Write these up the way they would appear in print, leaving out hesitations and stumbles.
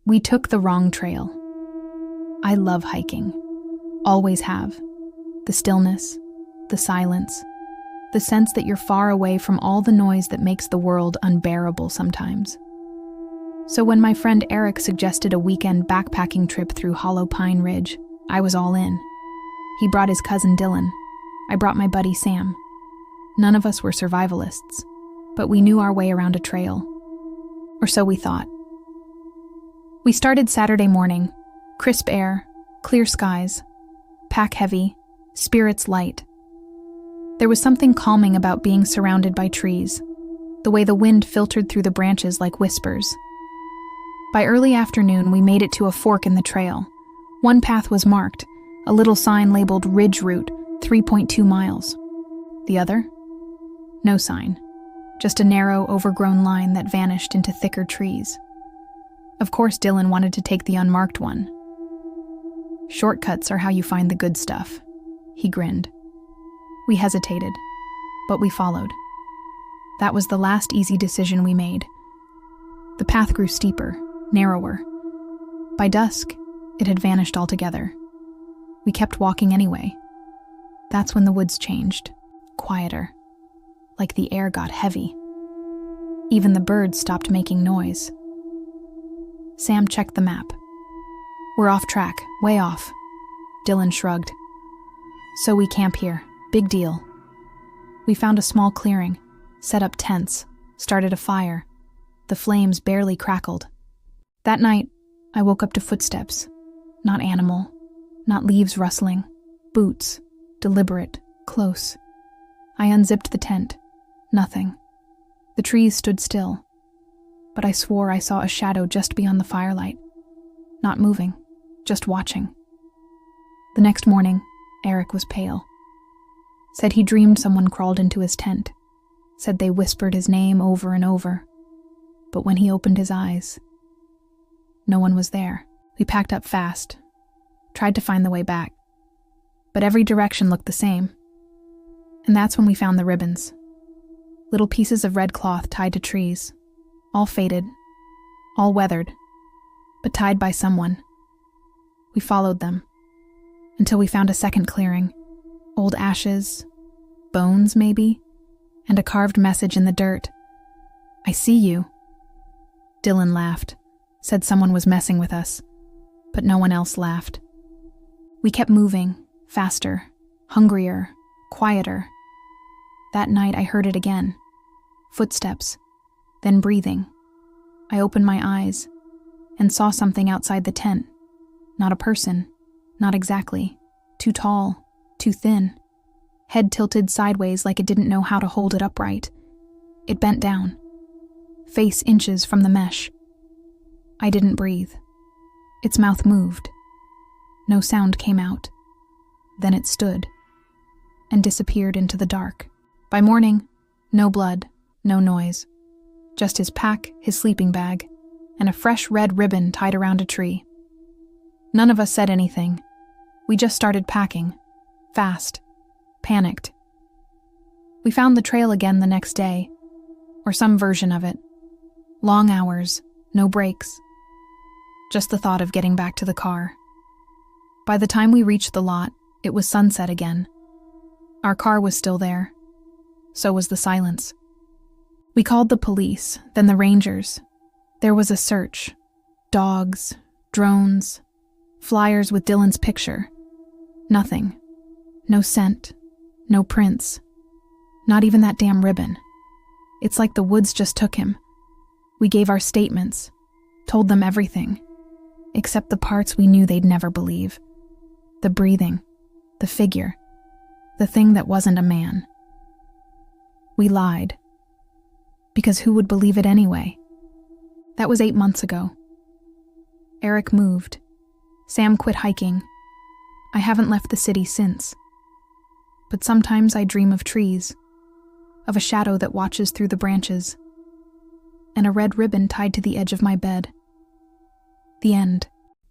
We took the wrong trail. I love hiking. Always have. The stillness, the silence, the sense that you're far away from all the noise that makes the world unbearable sometimes. So when my friend Eric suggested a weekend backpacking trip through Hollow Pine Ridge, I was all in. He brought his cousin Dylan. I brought my buddy Sam. None of us were survivalists, but we knew our way around a trail. Or so we thought. We started Saturday morning. Crisp air, clear skies, pack heavy, spirits light. There was something calming about being surrounded by trees, the way the wind filtered through the branches like whispers. By early afternoon, we made it to a fork in the trail. One path was marked, a little sign labeled Ridge Route, 3.2 miles. The other? No sign, just a narrow, overgrown line that vanished into thicker trees. Of course, Dylan wanted to take the unmarked one. Shortcuts are how you find the good stuff, he grinned. We hesitated, but we followed. That was the last easy decision we made. The path grew steeper, narrower. By dusk, it had vanished altogether. We kept walking anyway. That's when the woods changed, quieter, like the air got heavy. Even the birds stopped making noise. Sam checked the map. We're off track, way off. Dylan shrugged. So we camp here, big deal. We found a small clearing, set up tents, started a fire. The flames barely crackled. That night, I woke up to footsteps. Not animal, not leaves rustling. Boots, deliberate, close. I unzipped the tent. Nothing. The trees stood still. But I swore I saw a shadow just beyond the firelight. Not moving, just watching. The next morning, Eric was pale. Said he dreamed someone crawled into his tent. Said they whispered his name over and over. But when he opened his eyes, no one was there. We packed up fast, tried to find the way back. But every direction looked the same. And that's when we found the ribbons. Little pieces of red cloth tied to trees, all faded, all weathered, but tied by someone. We followed them, until we found a second clearing. Old ashes, bones maybe, and a carved message in the dirt. I see you. Dylan laughed, said someone was messing with us, but no one else laughed. We kept moving, faster, hungrier, quieter. That night I heard it again. Footsteps, then breathing. I opened my eyes and saw something outside the tent. Not a person, not exactly. Too tall, too thin. Head tilted sideways like it didn't know how to hold it upright. It bent down, face inches from the mesh. I didn't breathe. Its mouth moved. No sound came out. Then it stood and disappeared into the dark. By morning, no blood, no noise. Just his pack, his sleeping bag, and a fresh red ribbon tied around a tree. None of us said anything. We just started packing. Fast. Panicked. We found the trail again the next day, or some version of it. Long hours, no breaks. Just the thought of getting back to the car. By the time we reached the lot, it was sunset again. Our car was still there. So was the silence. We called the police, then the rangers. There was a search. Dogs, drones, flyers with Dylan's picture. Nothing. No scent. No prints. Not even that damn ribbon. It's like the woods just took him. We gave our statements, told them everything, except the parts we knew they'd never believe. The breathing, the figure, the thing that wasn't a man. We lied. Because who would believe it anyway? That was 8 months ago. Eric moved. Sam quit hiking. I haven't left the city since. But sometimes I dream of trees, of a shadow that watches through the branches, and a red ribbon tied to the edge of my bed. The end.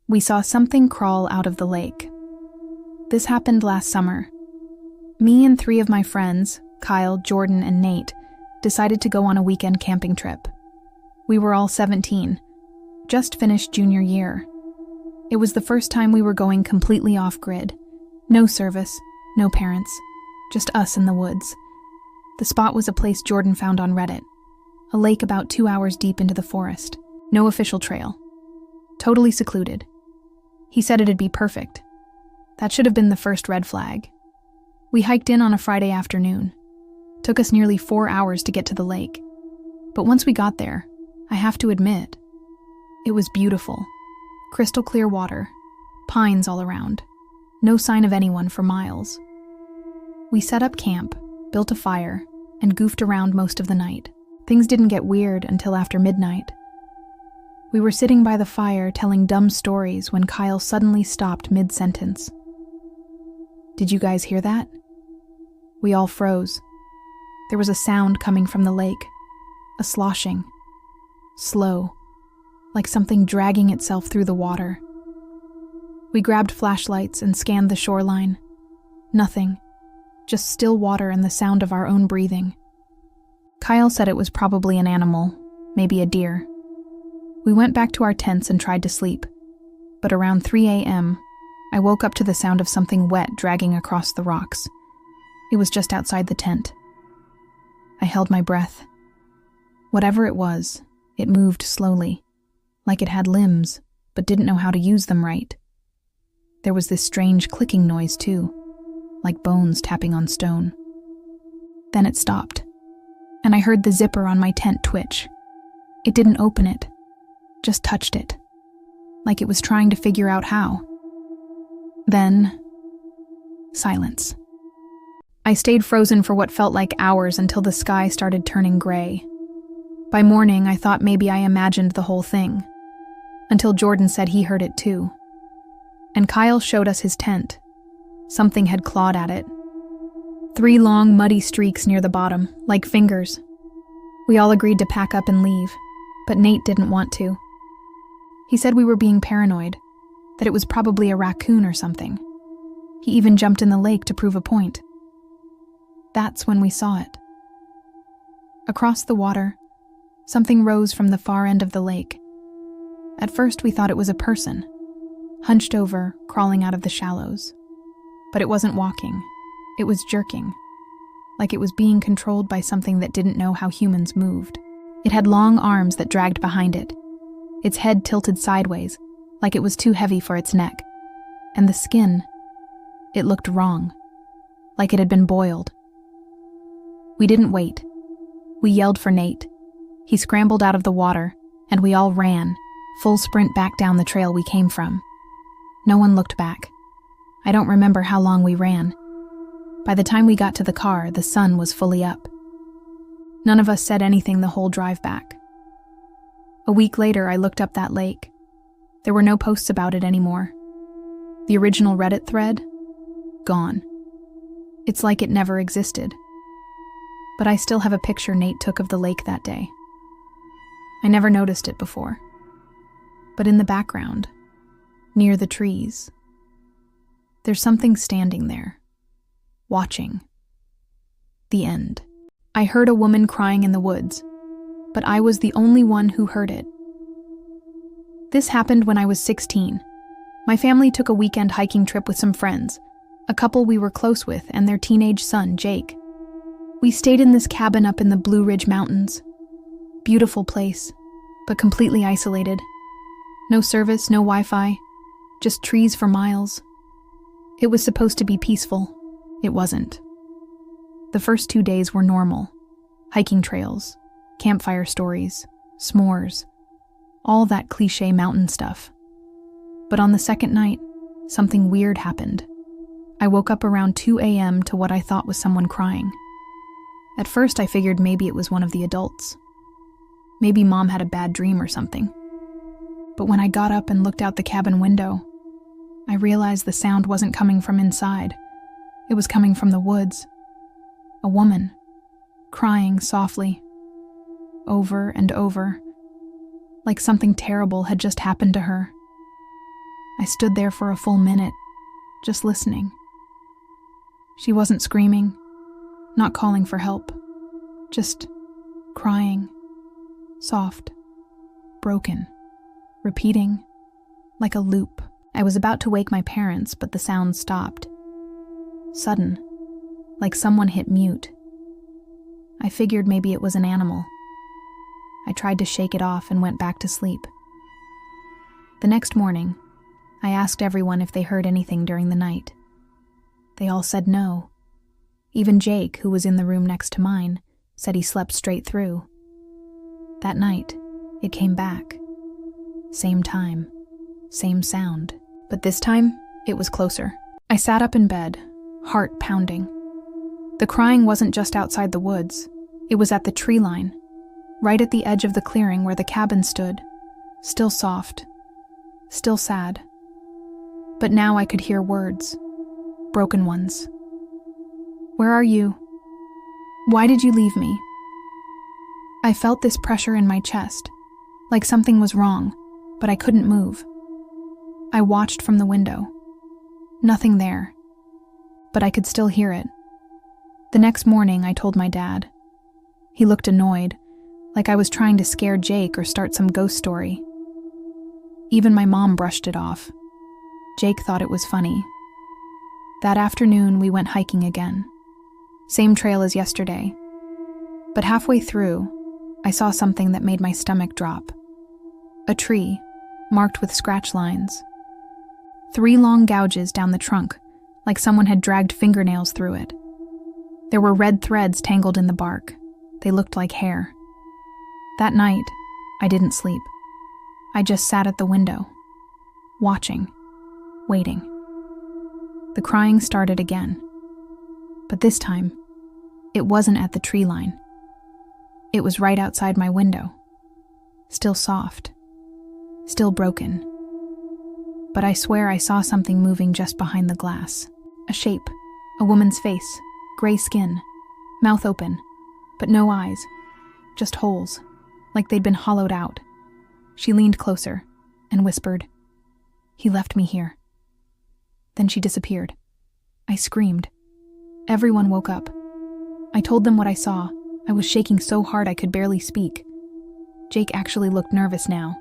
We saw something crawl out of the lake. This happened last summer. Me and 3 of my friends, Kyle, Jordan, and Nate, decided to go on a weekend camping trip. We were all 17. Just finished junior year. It was the first time we were going completely off-grid. No service, no parents, just us in the woods. The spot was a place Jordan found on Reddit. A lake about 2 hours deep into the forest. No official trail. Totally secluded. He said it'd be perfect. That should have been the first red flag. We hiked in on a Friday afternoon. Took us nearly 4 hours to get to the lake. But once we got there, I have to admit, it was beautiful. Crystal clear water, pines all around, no sign of anyone for miles. We set up camp, built a fire, and goofed around most of the night. Things didn't get weird until after midnight. We were sitting by the fire telling dumb stories when Kyle suddenly stopped mid-sentence. Did you guys hear that? We all froze. There was a sound coming from the lake, a sloshing, slow, like something dragging itself through the water. We grabbed flashlights and scanned the shoreline. Nothing, just still water and the sound of our own breathing. Kyle said it was probably an animal, maybe a deer. We went back to our tents and tried to sleep, but around 3 a.m., I woke up to the sound of something wet dragging across the rocks. It was just outside the tent. I held my breath. Whatever it was, it moved slowly, like it had limbs, but didn't know how to use them right. There was this strange clicking noise too, like bones tapping on stone. Then it stopped, and I heard the zipper on my tent twitch. It didn't open it, just touched it, like it was trying to figure out how. Then, silence. I stayed frozen for what felt like hours until the sky started turning gray. By morning, I thought maybe I imagined the whole thing, until Jordan said he heard it too. And Kyle showed us his tent. Something had clawed at it. 3 long, muddy streaks near the bottom, like fingers. We all agreed to pack up and leave, but Nate didn't want to. He said we were being paranoid, that it was probably a raccoon or something. He even jumped in the lake to prove a point. That's when we saw it. Across the water, something rose from the far end of the lake. At first we thought it was a person, hunched over, crawling out of the shallows. But it wasn't walking. It was jerking, like it was being controlled by something that didn't know how humans moved. It had long arms that dragged behind it, its head tilted sideways, like it was too heavy for its neck. And the skin, it looked wrong, like it had been boiled. We didn't wait. We yelled for Nate. He scrambled out of the water, and we all ran, full sprint back down the trail we came from. No one looked back. I don't remember how long we ran. By the time we got to the car, the sun was fully up. None of us said anything the whole drive back. A week later, I looked up that lake. There were no posts about it anymore. The original Reddit thread? Gone. It's like it never existed. But I still have a picture Nate took of the lake that day. I never noticed it before. But in the background, near the trees, there's something standing there, watching. The end. I heard a woman crying in the woods, but I was the only one who heard it. This happened when I was 16. My family took a weekend hiking trip with some friends, a couple we were close with and their teenage son, Jake. We stayed in this cabin up in the Blue Ridge Mountains. Beautiful place, but completely isolated. No service, no Wi-Fi, just trees for miles. It was supposed to be peaceful. It wasn't. The first 2 days were normal. Hiking trails, campfire stories, s'mores, all that cliche mountain stuff. But on the second night, something weird happened. I woke up around 2 a.m. to what I thought was someone crying. At first, I figured maybe it was one of the adults. Maybe Mom had a bad dream or something. But when I got up and looked out the cabin window, I realized the sound wasn't coming from inside. It was coming from the woods. A woman, crying softly, over and over, like something terrible had just happened to her. I stood there for a full minute, just listening. She wasn't screaming, not calling for help, just crying, soft, broken. repeating, like a loop. I was about to wake my parents, but the sound stopped. Sudden, like someone hit mute. I figured maybe it was an animal. I tried to shake it off and went back to sleep. The next morning, I asked everyone if they heard anything during the night. They all said no. Even Jake, who was in the room next to mine, said he slept straight through. That night, it came back. Same time, same sound. But this time, it was closer. I sat up in bed, heart pounding. The crying wasn't just outside the woods. It was at the tree line, right at the edge of the clearing where the cabin stood, still soft, still sad. But now I could hear words, broken ones. Where are you? Why did you leave me? I felt this pressure in my chest, like something was wrong, but I couldn't move. I watched from the window. Nothing there, but I could still hear it. The next morning, I told my dad. He looked annoyed, like I was trying to scare Jake or start some ghost story. Even my mom brushed it off. Jake thought it was funny. That afternoon, we went hiking again. Same trail as yesterday. But halfway through, I saw something that made my stomach drop. A tree, marked with scratch lines. 3 long gouges down the trunk, like someone had dragged fingernails through it. There were red threads tangled in the bark. They looked like hair. That night, I didn't sleep. I just sat at the window, watching, waiting. The crying started again. But this time, it wasn't at the tree line. It was right outside my window. Still soft. Still broken. But I swear I saw something moving just behind the glass. A shape, a woman's face, gray skin, mouth open, but no eyes, just holes, like they'd been hollowed out. She leaned closer and whispered, "He left me here." Then she disappeared. I screamed. Everyone woke up. I told them what I saw. I was shaking so hard I could barely speak. Jake actually looked nervous now.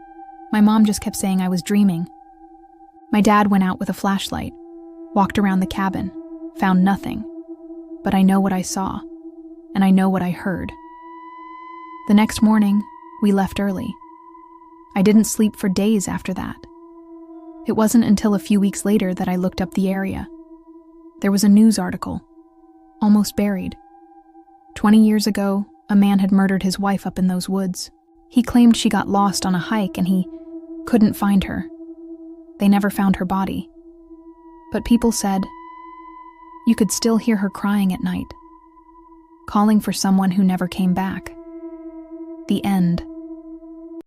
My mom just kept saying I was dreaming. My dad went out with a flashlight, walked around the cabin, found nothing. But I know what I saw, and I know what I heard. The next morning, we left early. I didn't sleep for days after that. It wasn't until a few weeks later that I looked up the area. There was a news article, almost buried. 20 years ago, a man had murdered his wife up in those woods. He claimed she got lost on a hike and he couldn't find her. They never found her body. But people said you could still hear her crying at night, calling for someone who never came back. The end.